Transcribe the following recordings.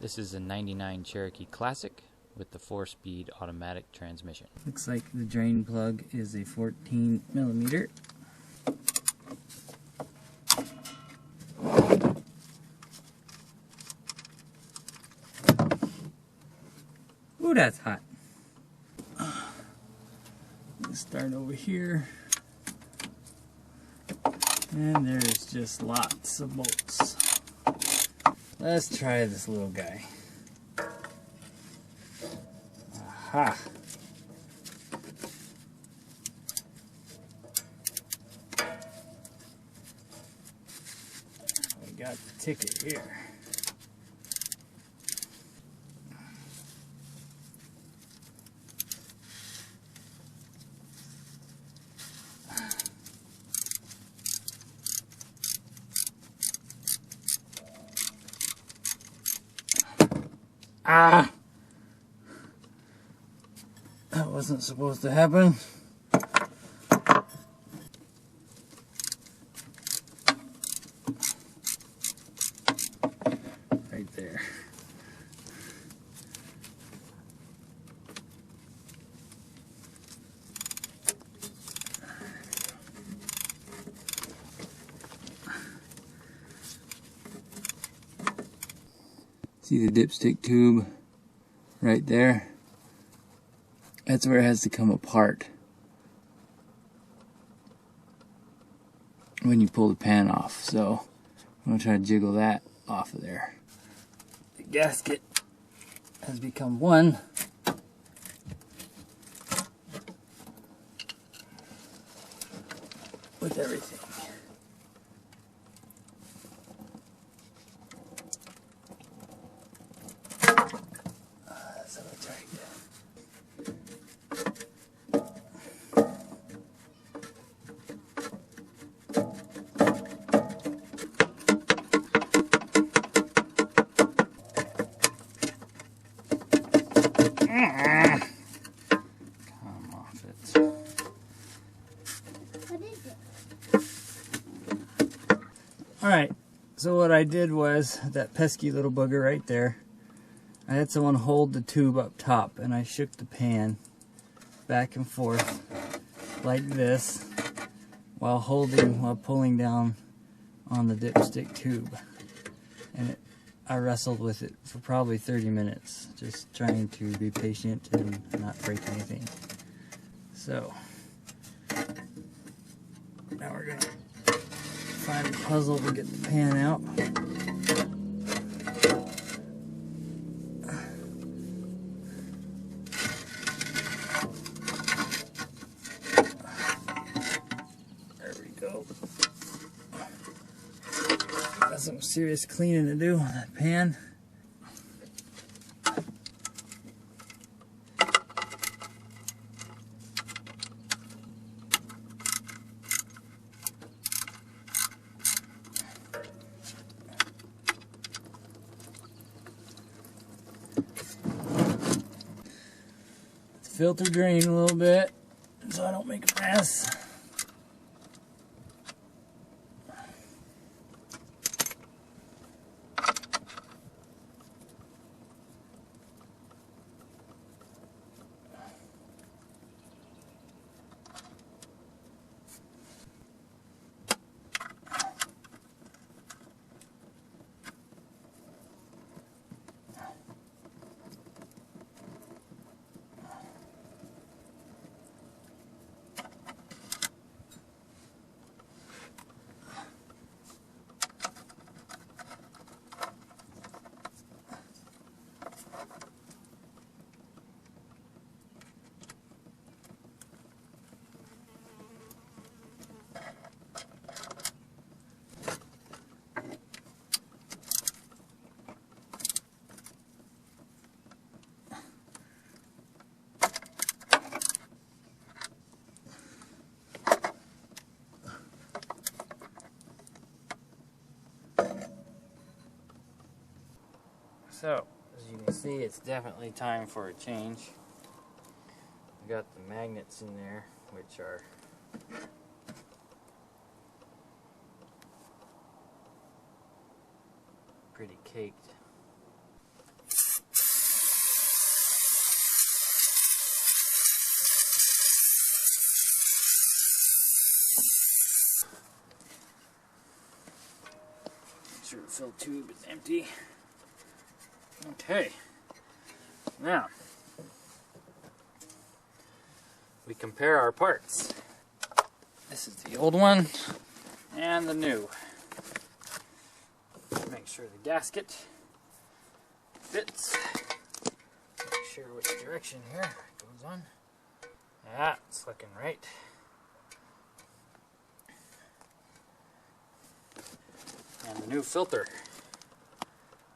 This is a 99 Cherokee Classic with the 4-speed automatic transmission. Looks like the drain plug is a 14 millimeter. Ooh, that's hot. Let's start over here. And there's just lots of bolts. Let's try this little guy. Aha! We got the ticket here. Ah! That wasn't supposed to happen. Right there. See the dipstick tube right there? That's where it has to come apart when you pull the pan off. So I'm going to try to jiggle that off of there. The gasket has become one with everything. Come off it. What is it? Alright, so what I did was, that pesky little booger right there, I had someone hold the tube up top and I shook the pan back and forth like this while pulling down on the dipstick tube. And I wrestled with it for probably 30 minutes, just trying to be patient and not break anything. So, now we're gonna find a puzzle to get the pan out. There we go. Got some serious cleaning to do on that pan. Filter drain a little bit so I don't make a mess. So, as you can see, it's definitely time for a change. We got the magnets in there, which are pretty caked. fill tube is empty. Okay, now we compare our parts. This is the old one and the new. Make sure the gasket fits. Make sure which direction here it goes on. Yeah, it's looking right. And the new filter.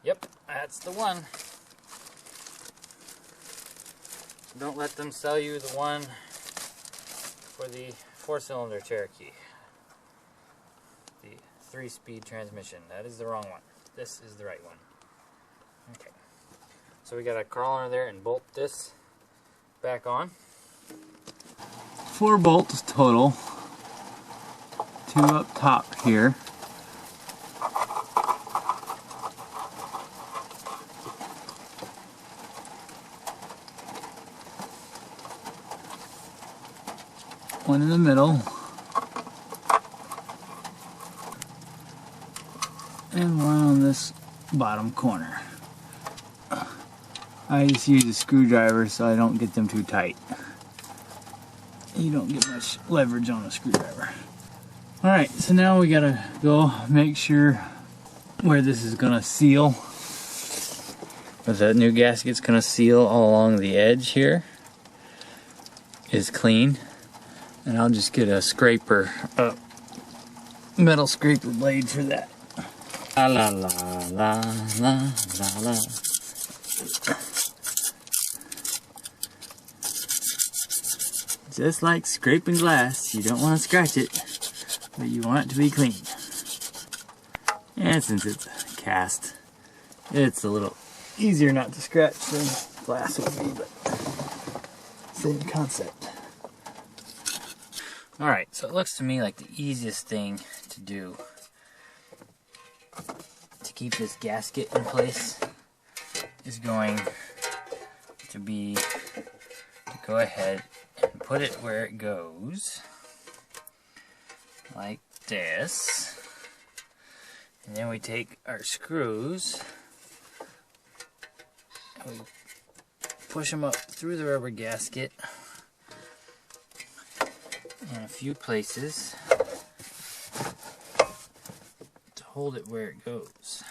Yep, that's the one. Don't let them sell you the one for the 4-cylinder Cherokee. The 3-speed transmission. That is the wrong one. This is the right one. Okay. So we gotta crawl under there and bolt this back on. 4 bolts total. 2 up top here. One in the middle. And one on this bottom corner. I just use a screwdriver so I don't get them too tight. You don't get much leverage on a screwdriver. Alright, so now we gotta go make sure where this is gonna seal. Because that new gasket's gonna seal all along the edge here is clean. And I'll just get a scraper, a metal scraper blade for that. La la la la la la la. Just like scraping glass, you don't want to scratch it, but you want it to be clean. And since it's cast, it's a little easier not to scratch than glass would be, but same concept. Alright, so it looks to me like the easiest thing to do to keep this gasket in place is going to be to go ahead and put it where it goes, like this. And then we take our screws and we push them up through the rubber gasket in a few places to hold it where it goes.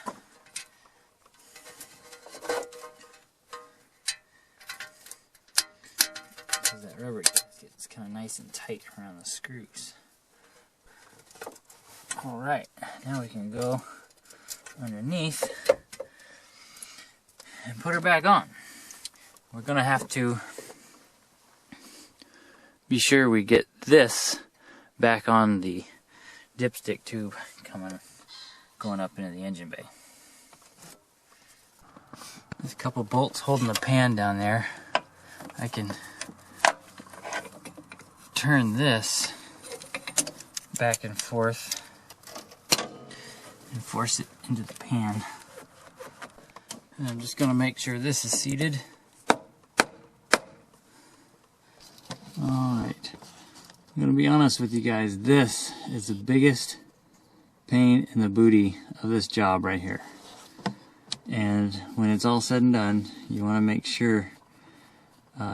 Because that rubber gasket is kind of nice and tight around the screws. Alright, now we can go underneath and put her back on. We're going to have to be sure we get this back on the dipstick tube going up into the engine bay. There's a couple bolts holding the pan down there. I can turn this back and forth and force it into the pan. And I'm just going to make sure this is seated. Alright, I'm going to be honest with you guys, this is the biggest pain in the booty of this job right here. And when it's all said and done, you want to make sure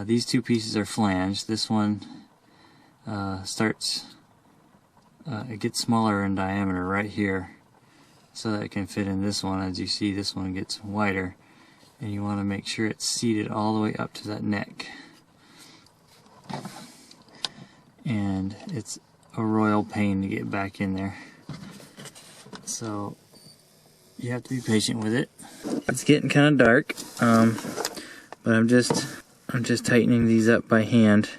these two pieces are flanged. This one it gets smaller in diameter right here so that it can fit in this one. As you see, this one gets wider, and you want to make sure it's seated all the way up to that neck. And it's a royal pain to get back in there, so you have to be patient with it. It's getting kind of dark, but I'm just tightening these up by hand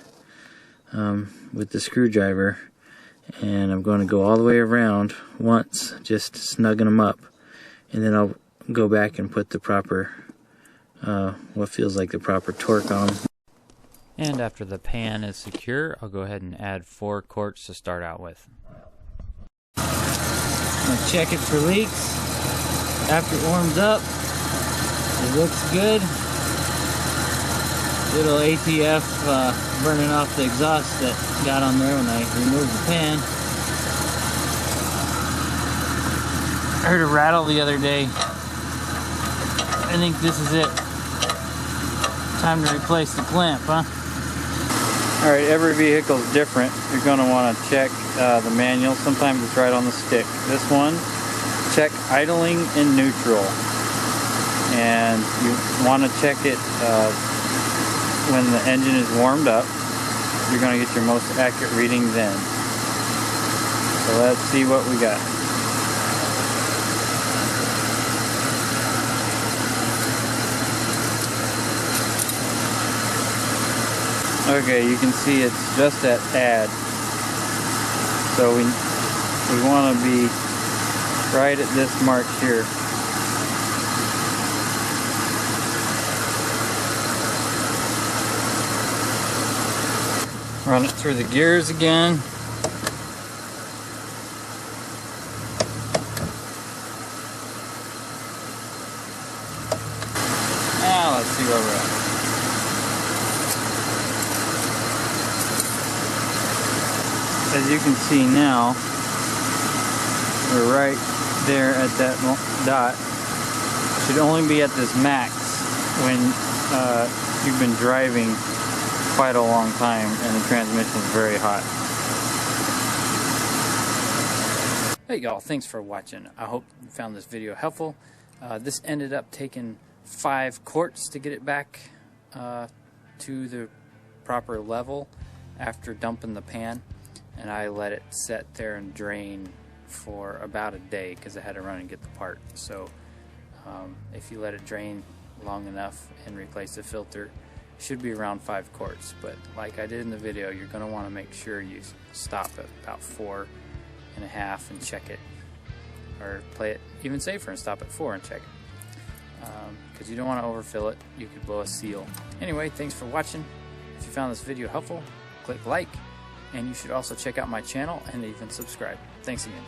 with the screwdriver, and I'm going to go all the way around once, just snugging them up, and then I'll go back and put the proper what feels like the proper torque on them. And after the pan is secure, I'll go ahead and add 4 quarts to start out with. I'll check it for leaks. After it warms up, it looks good. Little ATF burning off the exhaust that got on there when I removed the pan. I heard a rattle the other day. I think this is it. Time to replace the clamp, huh? Alright, every vehicle is different. You're going to want to check the manual. Sometimes it's right on the stick. This one, check idling in neutral. And you want to check it when the engine is warmed up. You're going to get your most accurate reading then. So let's see what we got. Okay, you can see it's just at add. So we want to be right at this mark here. Run it through the gears again. Now let's see where we're at. As you can see now, we're right there at that dot. Should only be at this max when you've been driving quite a long time and the transmission is very hot. Hey y'all, thanks for watching. I hope you found this video helpful. This ended up taking 5 quarts to get it back to the proper level after dumping the pan. And I let it set there and drain for about a day because I had to run and get the part. So if you let it drain long enough and replace the filter, it should be around 5 quarts. But like I did in the video, you're going to want to make sure you stop at about 4.5 and check it. Or play it even safer and stop at 4 and check it. Because you don't want to overfill it. You could blow a seal. Anyway, thanks for watching. If you found this video helpful, click like. And you should also check out my channel and even subscribe. Thanks again.